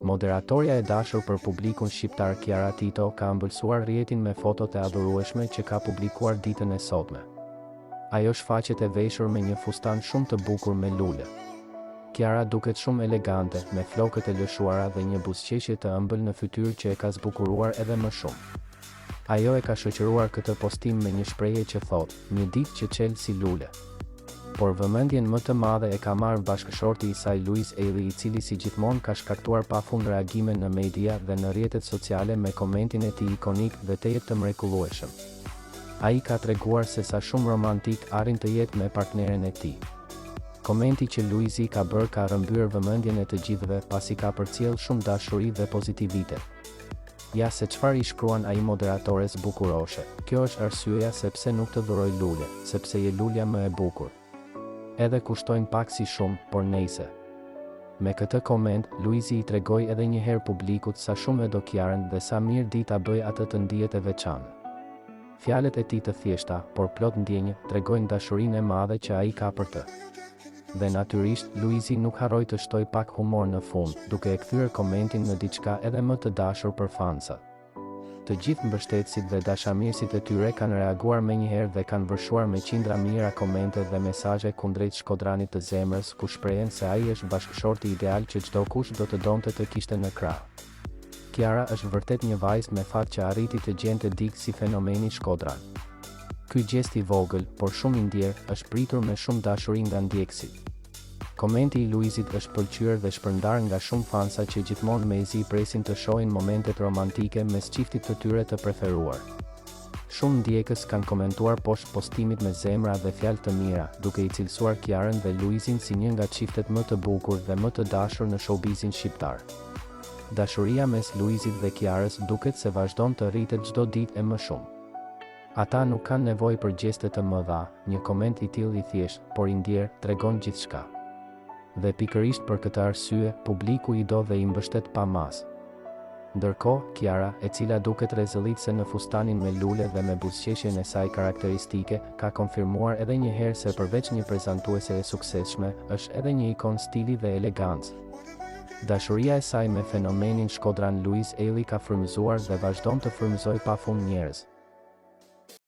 Moderatorja e dashur për publikun shqiptar Kiara Tito ka ëmbëlsuar rrjetin me fotot e adhurueshme që ka publikuar ditën e sotme. Ajo shfaqet e veshur me një fustan shumë të bukur me lule. Kiara duket shumë elegante, me flokët e lëshuara dhe një buzëqeshje të ëmbël në fytyrë që e ka zbukuruar edhe më shumë. Ajo e ka shoqëruar këtë postim me një shprehje që thotë, një ditë që çel si lule. Por vëmendjen më të madhe e ka marrë bashkëshorti i saj Luis Eili, i cili si gjithmonë ka shkaktuar pafund reagime në media dhe në rrjetet sociale me komentin e tij ikonik dhe tejet të mrekullueshëm. Ai ka treguar se sa shumë romantik arrin të jetë me partneren e tij. Komenti që Luisi ka bërë ka rrëmbyer vëmendjen e të gjithëve pasi ka përcjell shumë dashuri dhe pozitivitet. Ja se çfarë i shkruan ai moderatores bukuroshe. Kjo është arsyeja sepse nuk të dhuroj lule, sepse je lulja më e bukur. Edhe kushtojnë pak si shumë, por nejse. Me këtë koment, Luisi i tregoi edhe një herë publikut sa shumë e do Kiarën dhe sa mirë di ta bëj atë të ndihet e veçantë. Fjalët e tij të thjeshta, por plot ndjenjë, tregojnë dashurinë e madhe që ai ka për të. Dhe natyrisht, Luisi nuk harroi të shtoj pak humor në fund, duke e kthyer komentin në diçka edhe më të dashur për fansat. Të gjithë mbështetësit dhe dashamirësit e tyre kanë reaguar menjëherë dhe kanë vërshuar me qindra mijëra komente dhe mesazhe kundrejt Shkodranit të zemrës, ku shprehen se ai është bashkëshorti ideal që çdo kush do të donte të kishte në krah. Kiara është vërtet një vajzë me fat që arriti të gjente dikë si fenomeni Shkodran. Ky gjest i vogël, por shumë i ndjer, është pritur me shumë dashuri nga ndjekësit. Komenti i Luisit është pëlqyer dhe shpërndar nga shumë fansa që gjithmonë mezi presin të shohin momentet romantike mes çiftit të tyre të preferuar. Shumë ndjekës kanë komentuar poshtë postimit me zemra dhe fjalë të mira, duke i cilësuar Kiarën dhe Luisin si një nga çiftet më të bukur dhe më të dashur në showbizin shqiptar. Dashuria mes Luisit dhe Kiarës duket se vazhdon të rritet çdo ditë e më shumë. Ata nuk kanë nevojë për gjeste të mëdha, një koment i tillë i thjeshtë, por i ndjer, tregon gjithçka. Dhe pikërisht për këtë arsye, publiku i do dhe i mbështet pa mas. Ndërkohë, Kiara, e cila duket rrezëllitse në fustanin me lule dhe me buzëqeshjen e saj karakteristike, ka konfirmuar edhe një herë se përveç një prezantuese e suksesshme, është edhe një ikon stili dhe elegancë. Dashuria e saj me fenomenin Shkodran Luis Eili ka frymëzuar dhe vazhdon të frymëzojë pafund njerëz.